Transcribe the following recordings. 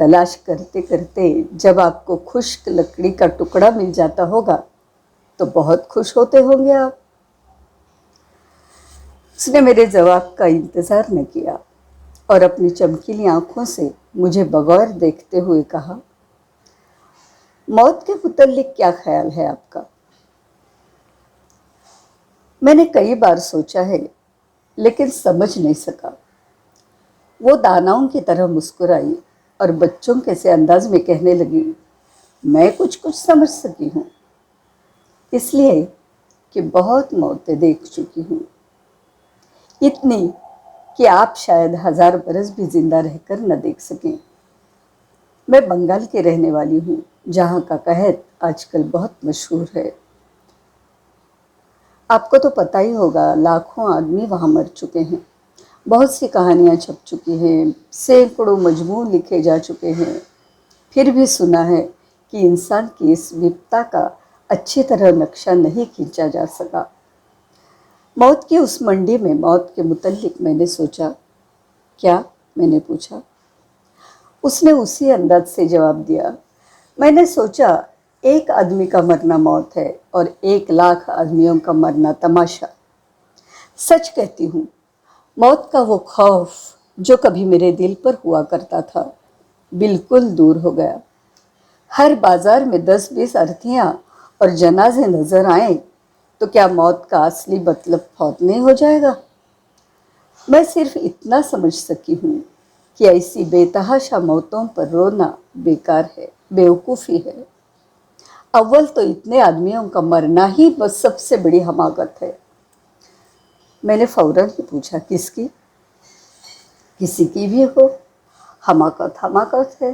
تلاش کرتے کرتے جب آپ کو خشک لکڑی کا ٹکڑا مل جاتا ہوگا تو بہت خوش ہوتے ہوں گے آپ۔ اس نے میرے جواب کا انتظار نہ کیا اور اپنی چمکیلی آنکھوں سے مجھے بغور دیکھتے ہوئے کہا، موت کے متعلق کیا خیال ہے آپ کا؟ میں نے کئی بار سوچا ہے لیکن سمجھ نہیں سکا۔ وہ داناؤں کی طرح مسکرائی اور بچوں کے سے انداز میں کہنے لگی، میں کچھ سمجھ سکی ہوں، اس لیے کہ بہت موتیں دیکھ چکی ہوں، اتنی کہ آپ شاید 1000 برس بھی زندہ رہ کر نہ دیکھ سکیں۔ میں بنگال کے رہنے والی ہوں، جہاں کا قحط آج کل بہت مشہور ہے۔ آپ کو تو پتہ ہی ہوگا، لاکھوں آدمی وہاں مر چکے ہیں، بہت سی کہانیاں چھپ چکی ہیں، سینکڑوں مجموع لکھے جا چکے ہیں۔ پھر بھی سنا ہے کہ انسان کی اس وپتا کا اچھی طرح نقشہ نہیں کھینچا جا سکا۔ موت کی اس منڈی میں موت کے متعلق میں نے سوچا۔ کیا؟ میں نے پوچھا۔ اس نے اسی انداز سے جواب دیا، میں نے سوچا ایک آدمی کا مرنا موت ہے اور 1,00,000 آدمیوں کا مرنا تماشا۔ سچ کہتی ہوں، موت کا وہ خوف جو کبھی میرے دل پر ہوا کرتا تھا بالکل دور ہو گیا۔ ہر بازار میں 10-20 ارتھیاں اور جنازے نظر آئیں تو کیا موت کا اصلی مطلب فوت نہیں ہو جائے گا؟ میں صرف اتنا سمجھ سکی ہوں کہ ایسی بے تحاشا موتوں پر رونا بیکار ہے، بیوقوفی ہے۔ اول تو اتنے آدمیوں کا مرنا ہی بس سب سے بڑی حماقت ہے۔ میں نے فوراً ہی پوچھا، کس کی؟ کسی کی بھی ہو، حماقت ہے۔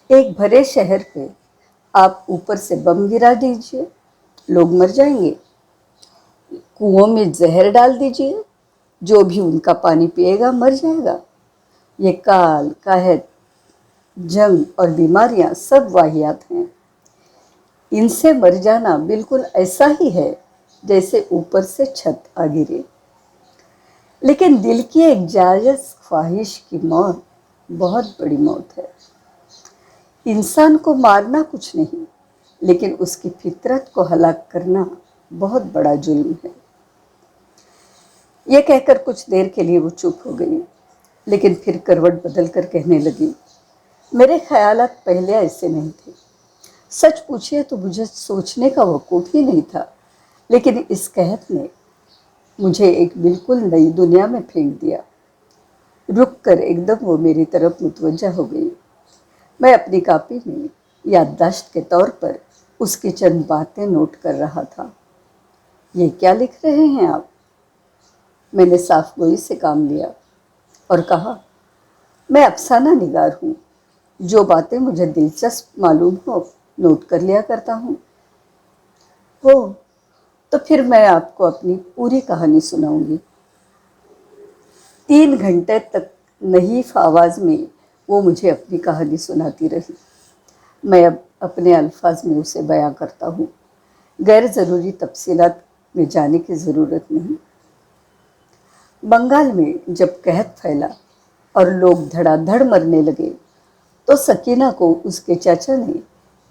ایک بھرے شہر پہ آپ اوپر سے بم گرا دیجئے، لوگ مر جائیں گے۔ کنووں میں زہر ڈال دیجئے، جو بھی ان کا پانی پیے گا مر جائے گا۔ یہ کال، قحط، جنگ اور بیماریاں سب واہیات ہیں۔ ان سے مر جانا بالکل ایسا ہی ہے جیسے اوپر سے چھت آ گرے۔ لیکن دل کی ایک جائز خواہش کی موت بہت بڑی موت ہے۔ انسان کو مارنا کچھ نہیں، لیکن اس کی فطرت کو ہلاک کرنا بہت بڑا جرم ہے۔ یہ کہہ کر کچھ دیر کے لیے وہ چپ ہو گئی، لیکن پھر کروٹ بدل کر کہنے لگی، میرے خیالات پہلے ایسے نہیں تھے۔ سچ پوچھئے تو مجھے سوچنے کا وقوف ہی نہیں تھا، لیکن اس قحط نے مجھے ایک بالکل نئی دنیا میں پھینک دیا۔ رک کر ایک دم وہ میری طرف متوجہ ہو گئی۔ میں اپنی کاپی میں یادداشت کے طور پر اس کی چند باتیں نوٹ کر رہا تھا۔ یہ کیا لکھ رہے ہیں آپ؟ میں نے صاف گوئی سے کام لیا اور کہا، میں افسانہ نگار ہوں، جو باتیں مجھے دلچسپ معلوم ہو نوٹ کر لیا کرتا ہوں۔ تو پھر میں آپ کو اپنی پوری کہانی سناؤں گی۔ 3 گھنٹے تک نحیف آواز میں وہ مجھے اپنی کہانی سناتی رہی۔ میں اب اپنے الفاظ میں اسے بیان کرتا ہوں، غیر ضروری تفصیلات میں جانے کی ضرورت نہیں۔ بنگال میں جب قحط پھیلا اور لوگ دھڑا دھڑ مرنے لگے تو سکینہ کو اس کے چچا نے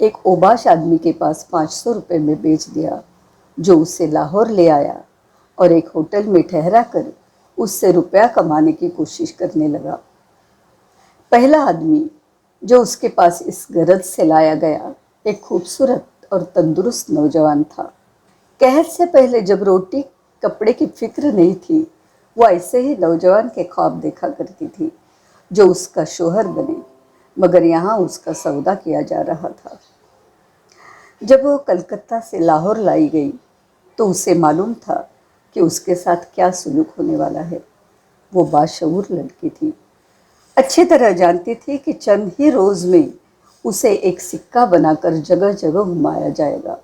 ایک اوباش آدمی کے پاس 500 روپے میں بیچ دیا، جو اسے لاہور لے آیا اور ایک ہوٹل میں ٹھہرا کر اس سے روپیہ کمانے کی کوشش کرنے لگا۔ پہلا آدمی جو اس کے پاس اس غرض سے لایا گیا ایک خوبصورت اور تندرست نوجوان تھا۔ قحط سے پہلے جب روٹی کپڑے کی فکر نہیں تھی، وہ ایسے ہی نوجوان کے خواب دیکھا کرتی تھی جو اس کا شوہر بنے، مگر یہاں اس کا سودا کیا جا رہا تھا۔ جب وہ کلکتہ سے لاہور لائی گئی تو اسے معلوم تھا کہ اس کے ساتھ کیا سلوک ہونے والا ہے۔ وہ باشعور لڑکی تھی، اچھی طرح جانتی تھی کہ چند ہی روز میں اسے ایک سکہ بنا کر جگہ جگہ گھمایا جائے گا۔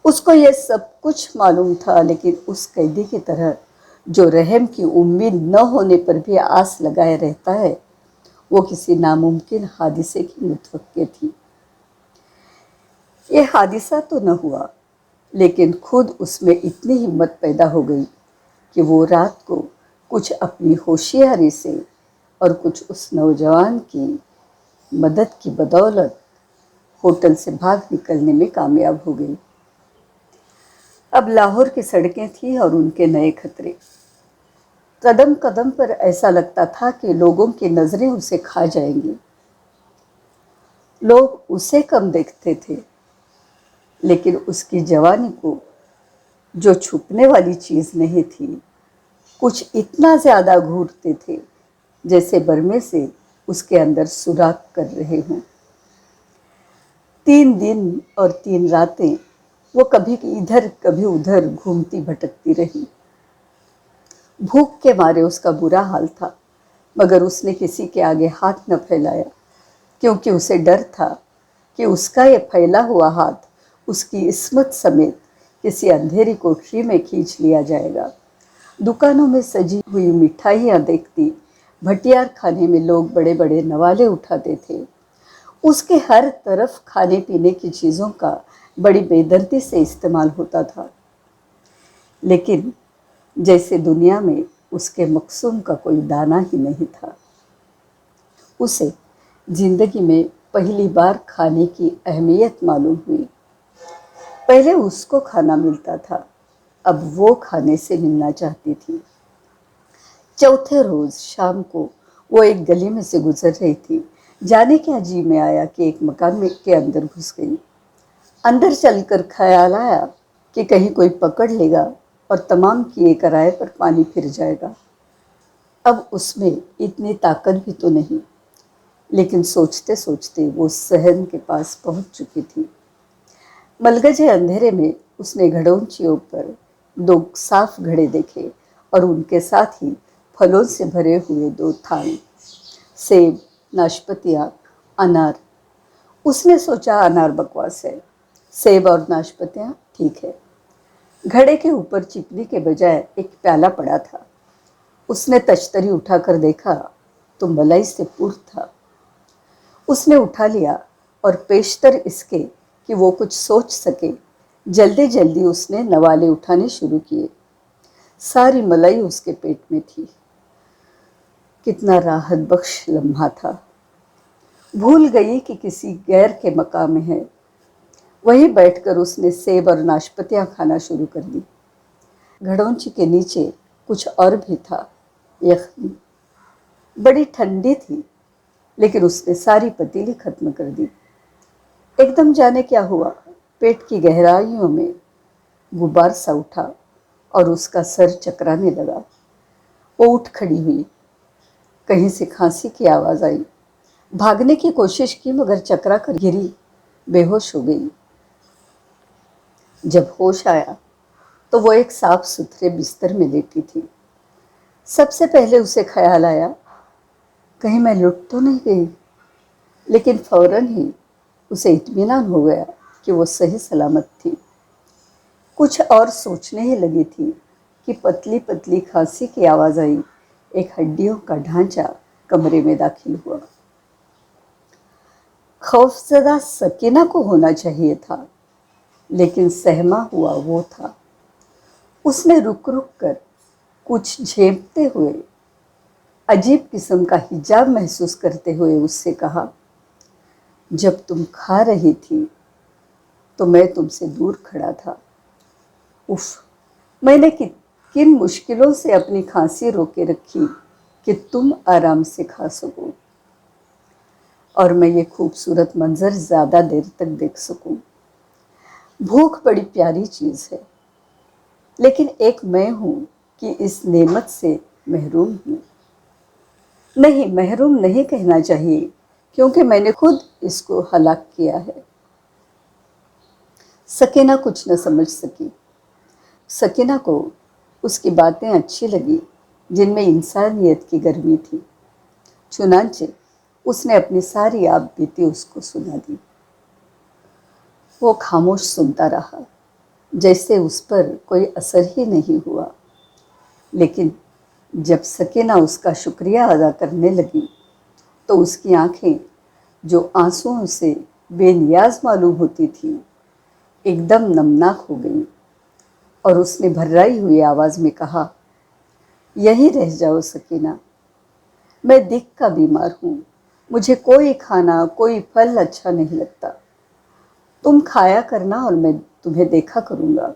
اس کو یہ سب کچھ معلوم تھا، لیکن اس قیدی کی طرح جو رحم کی امید نہ ہونے پر بھی آس لگائے رہتا ہے، وہ کسی ناممکن حادثے کی متوقع تھی۔ یہ حادثہ تو نہ ہوا، لیکن خود اس میں اتنی ہمت پیدا ہو گئی کہ وہ رات کو کچھ اپنی ہوشیاری سے اور کچھ اس نوجوان کی مدد کی بدولت ہوٹل سے بھاگ نکلنے میں کامیاب ہو گئی۔ اب لاہور کی سڑکیں تھیں اور ان کے نئے خطرے۔ قدم قدم پر ایسا لگتا تھا کہ لوگوں کی نظریں اسے کھا جائیں گی۔ لوگ اسے کم دیکھتے تھے، لیکن اس کی جوانی کو جو چھپنے والی چیز نہیں تھی، کچھ اتنا زیادہ گھورتے تھے جیسے برمے سے اس کے اندر سوراخ کر رہے ہوں۔ 3 دن اور 3 راتیں وہ کبھی ادھر کبھی ادھر گھومتی بھٹکتی رہی۔ بھوک کے مارے اس کا برا حال تھا، مگر اس نے کسی کے آگے ہاتھ نہ پھیلایا، کیونکہ اسے ڈر تھا کہ اس کا یہ پھیلا ہوا ہاتھ اس کی عصمت سمیت کسی اندھیری کوٹری میں کھینچ لیا جائے گا۔ دکانوں میں سجی ہوئی مٹھائیاں دیکھتی، بھٹیار کھانے میں لوگ بڑے بڑے نوالے اٹھاتے تھے۔ اس کے ہر طرف کھانے پینے کی چیزوں کا بڑی بے دردی سے استعمال ہوتا تھا، لیکن جیسے دنیا میں اس کے مقصوم کا کوئی دانہ ہی نہیں تھا۔ اسے زندگی میں پہلی بار کھانے کی اہمیت معلوم ہوئی۔ پہلے اس کو کھانا ملتا تھا، اب وہ کھانے سے ملنا چاہتی تھی۔ چوتھے روز شام کو وہ ایک گلی میں سے گزر رہی تھی، جانے کیا جی میں آیا کہ ایک مکان میں کے اندر گھس گئی۔ اندر چل کر خیال آیا کہ کہیں کوئی پکڑ لے گا اور تمام کیے کرائے پر پانی پھر جائے گا۔ اب اس میں اتنی طاقت بھی تو نہیں، لیکن سوچتے سوچتے وہ صحن کے پاس پہنچ چکی تھی۔ ملگجے اندھیرے میں اس نے گھڑونچیوں پر 2 صاف گھڑے دیکھے اور ان کے ساتھ ہی پھلوں سے بھرے ہوئے 2 تھان، سیب، ناشپتیاں، انار۔ اس نے سوچا انار بکواس ہے، سیب اور ناشپتیاں ٹھیک ہے۔ گھڑے کے اوپر چپلی کے بجائے ایک پیالہ پڑا تھا۔ اس نے تشتری اٹھا کر دیکھا تو ملائی سے پور تھا۔ اس نے اٹھا لیا اور پیشتر اس کے کہ وہ کچھ سوچ سکے، جلدی جلدی اس نے نوالے اٹھانے شروع کیے۔ ساری ملائی اس کے پیٹ میں تھی۔ کتنا راحت بخش لمحہ تھا۔ بھول گئی کہ کسی غیر کے مقام میں ہے۔ وہیں بیٹھ کر اس نے سیب اور ناشپتیاں کھانا شروع کر دی۔ گھڑونچی کے نیچے کچھ اور بھی تھا، یخنی۔ بڑی ٹھنڈی تھی، لیکن اس نے ساری پتیلی ختم کر دی۔ ایک دم جانے کیا ہوا، پیٹ کی گہرائیوں میں غبار سا اٹھا اور اس کا سر چکرانے لگا۔ وہ اٹھ کھڑی ہوئی، کہیں سے کھانسی کی آواز آئی۔ بھاگنے کی کوشش کی مگر چکرا کر گری، بے ہوش ہو گئی۔ جب ہوش آیا تو وہ ایک صاف ستھرے بستر میں لیٹی تھی۔ سب سے پہلے اسے خیال آیا کہیں میں لٹ تو نہیں گئی، لیکن فوراً ہی اسے اطمینان ہو گیا کہ وہ صحیح سلامت تھی۔ کچھ اور سوچنے ہی لگی تھی کہ پتلی پتلی کھانسی کی آواز آئی۔ ایک ہڈیوں کا ڈھانچہ کمرے میں داخل ہوا۔ خوفزدہ سکینہ کو ہونا چاہیے تھا، لیکن سہما ہوا وہ تھا۔ اس نے رک رک کر کچھ جھیپتے ہوئے، عجیب قسم کا حجاب محسوس کرتے ہوئے اس سے کہا، جب تم کھا رہی تھی تو میں تم سے دور کھڑا تھا۔ اف، میں نے کن مشکلوں سے اپنی کھانسی روکے رکھی کہ تم آرام سے کھا سکو اور میں یہ خوبصورت منظر زیادہ دیر تک دیکھ سکوں۔ بھوک بڑی پیاری چیز ہے، لیکن ایک میں ہوں کہ اس نعمت سے محروم ہوں۔ نہیں، محروم نہیں کہنا چاہیے، کیونکہ میں نے خود اس کو ہلاک کیا ہے۔ سکینہ کچھ نہ سمجھ سکی۔ سکینہ کو اس کی باتیں اچھی لگی جن میں انسانیت کی گرمی تھی، چنانچہ اس نے اپنی ساری آپ بیتی اس کو سنا دی۔ وہ خاموش سنتا رہا، جیسے اس پر کوئی اثر ہی نہیں ہوا، لیکن جب سکینہ اس کا شکریہ ادا کرنے لگی تو اس کی آنکھیں جو آنسوؤں سے بے نیاز معلوم ہوتی تھیں، ایک دم نمناک ہو گئیں، اور اس نے بھررائی ہوئی آواز میں کہا، یہیں رہ جاؤ سکینہ، میں دکھ کا بیمار ہوں، مجھے کوئی کھانا کوئی پھل اچھا نہیں لگتا، تم کھایا کرنا اور میں تمہیں دیکھا کروں گا۔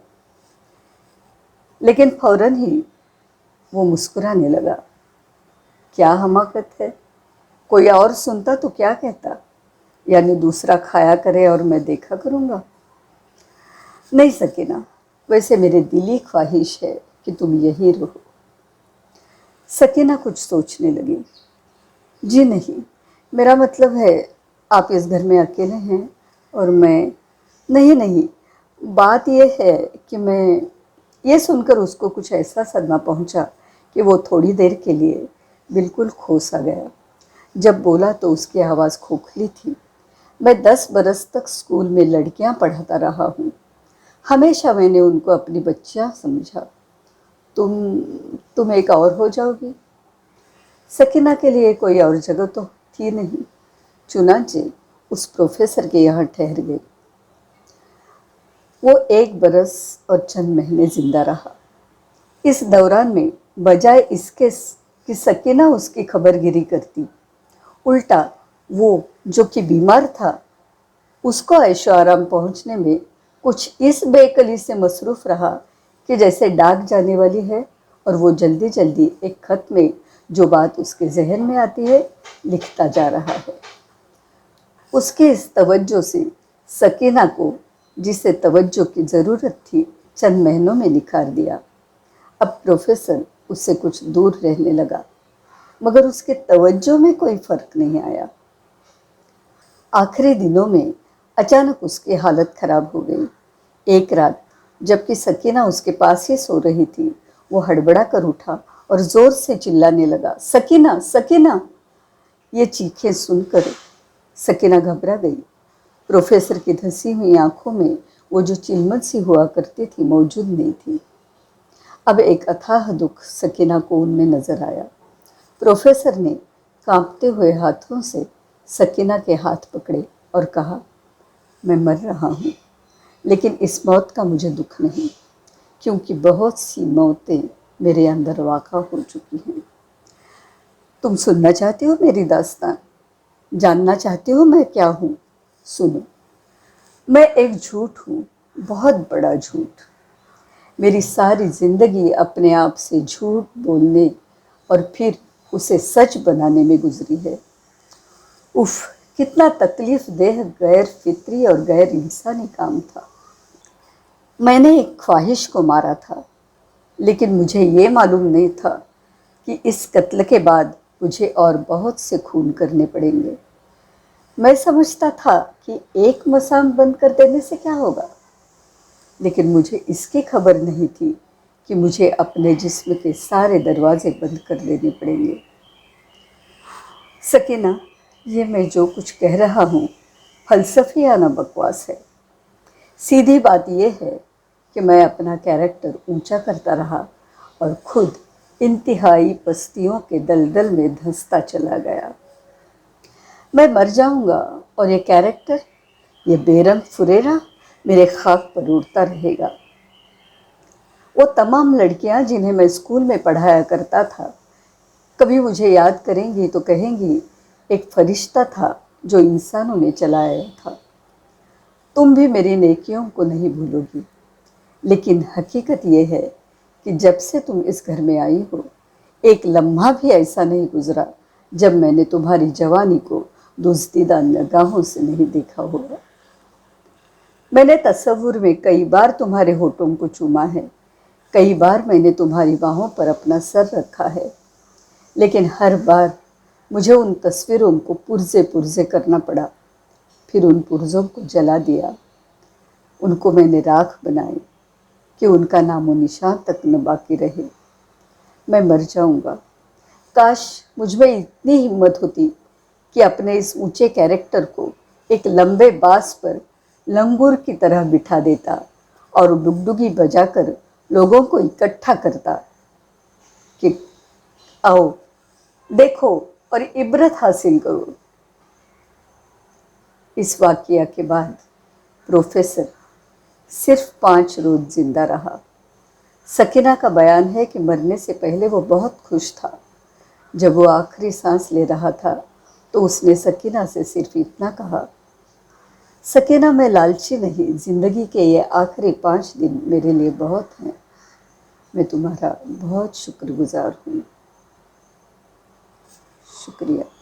لیکن فوراً ہی وہ مسکرانے لگا۔ کیا حماقت ہے، کوئی اور سنتا تو کیا کہتا، یعنی دوسرا کھایا کرے اور میں دیکھا کروں گا؟ نہیں سکینہ، ویسے میرے دلی خواہش ہے کہ تم یہی رہو۔ سکینہ کچھ سوچنے لگی۔ جی نہیں، میرا مطلب ہے آپ اس گھر میں اکیلے ہیں اور میں… نہیں، بات یہ ہے کہ میں… یہ سن کر اس کو کچھ ایسا صدمہ پہنچا کہ وہ تھوڑی دیر کے لیے بالکل کھو سا گیا۔ جب بولا تو اس کی آواز کھوکھلی تھی۔ میں 10 برس تک اسکول میں لڑکیاں پڑھاتا رہا ہوں، ہمیشہ میں نے ان کو اپنی بچیاں سمجھا۔ تم ایک اور ہو جاؤ گی؟ سکینہ کے لیے کوئی اور جگہ تو تھی نہیں، چنانچہ اس پروفیسر کے یہاں ٹھہر گئی۔ وہ 1 برس اور چند مہینے زندہ رہا۔ اس دوران میں بجائے اس کے کہ سکینہ اس کی خبر گیری کرتی، الٹا وہ جو کہ بیمار تھا اس کو عیش و آرام پہنچنے میں کچھ اس بے کلی سے مصروف رہا کہ جیسے ڈاک جانے والی ہے اور وہ جلدی جلدی ایک خط میں جو بات اس کے ذہن میں آتی ہے لکھتا جا رہا ہے۔ اس کی اس توجہ سے سکینہ کو جسے توجہ کی ضرورت تھی چند مہینوں میں نکھار دیا۔ اب پروفیسر اس سے کچھ دور رہنے لگا، مگر اس کے توجہ میں کوئی فرق نہیں آیا۔ آخری دنوں میں اچانک اس کی حالت خراب ہو گئی۔ ایک رات جبکہ سکینہ اس کے پاس ہی سو رہی تھی، وہ ہڑبڑا کر اٹھا اور زور سے چلانے لگا، سکینہ سکینہ! یہ چیخیں سن کر سکینہ گھبرا گئی۔ پروفیسر کی دھسی ہوئی آنکھوں میں وہ جو چلمن سی ہوا کرتی تھی موجود نہیں تھی۔ اب ایک اتھاہ دکھ سکینہ کو ان میں نظر آیا۔ پروفیسر نے کانپتے ہوئے ہاتھوں سے سکینہ کے ہاتھ پکڑے اور کہا، میں مر رہا ہوں، لیکن اس موت کا مجھے دکھ نہیں، کیونکہ بہت سی موتیں میرے اندر واقع ہو چکی ہیں۔ تم سننا چاہتے ہو میری داستان؟ جاننا چاہتے ہو میں کیا ہوں؟ سنو، میں ایک جھوٹ ہوں، بہت بڑا جھوٹ۔ میری ساری زندگی اپنے آپ سے جھوٹ بولنے اور پھر اسے سچ بنانے میں گزری ہے۔ اف، کتنا تکلیف دہ، غیر فطری اور غیر انسانی کام تھا۔ میں نے ایک خواہش کو مارا تھا، لیکن مجھے یہ معلوم نہیں تھا کہ اس قتل کے بعد مجھے اور بہت سے خون کرنے پڑیں گے۔ میں سمجھتا تھا کہ ایک مسام بند کر دینے سے کیا ہوگا، لیکن مجھے اس کی خبر نہیں تھی کہ مجھے اپنے جسم کے سارے دروازے بند کر دینے پڑیں گے۔ سکینہ، یہ میں جو کچھ کہہ رہا ہوں فلسفیانہ بکواس ہے۔ سیدھی بات یہ ہے کہ میں اپنا کیریکٹر اونچا کرتا رہا اور خود انتہائی پستیوں کے دلدل میں دھنستا چلا گیا۔ میں مر جاؤں گا اور یہ کیریکٹر، یہ بے رنگ فریرا میرے خاک پر اڑتا رہے گا۔ وہ تمام لڑکیاں جنہیں میں اسکول میں پڑھایا کرتا تھا کبھی مجھے یاد کریں گی تو کہیں گی، ایک فرشتہ تھا جو انسانوں نے چلایا تھا۔ تم بھی میری نیکیوں کو نہیں بھولو گی، لیکن حقیقت یہ ہے کہ جب سے تم اس گھر میں آئی ہو، ایک لمحہ بھی ایسا نہیں گزرا جب میں نے تمہاری جوانی کو دزدیدہ نگاہوں سے نہیں دیکھا ہوگا۔ میں نے تصور میں کئی بار تمہارے ہونٹوں کو چوما ہے، کئی بار میں نے تمہاری باہوں پر اپنا سر رکھا ہے، لیکن ہر بار مجھے ان تصویروں کو پرزے پرزے کرنا پڑا، پھر ان پرزوں کو جلا دیا۔ ان کو میں نے راکھ بنائی کہ ان کا نام و نشان تک نہ باقی رہے۔ میں مر جاؤں گا، کاش مجھ میں اتنی ہمت ہوتی کہ اپنے اس اونچے کیریکٹر کو ایک لمبے باس پر لنگور کی طرح بٹھا دیتا اور ڈگڈگی بجا کر لوگوں کو اکٹھا کرتا کہ آؤ دیکھو اور عبرت حاصل کرو۔ اس واقعہ کے بعد پروفیسر صرف 5 روز زندہ رہا۔ سکینہ کا بیان ہے کہ مرنے سے پہلے وہ بہت خوش تھا۔ جب وہ آخری سانس لے رہا تھا تو اس نے سکینہ سے صرف اتنا کہا، سکینہ میں لالچی نہیں، زندگی کے یہ آخری 5 دن میرے لیے بہت ہیں، میں تمہارا بہت شکر گزار ہوں۔ شکریہ۔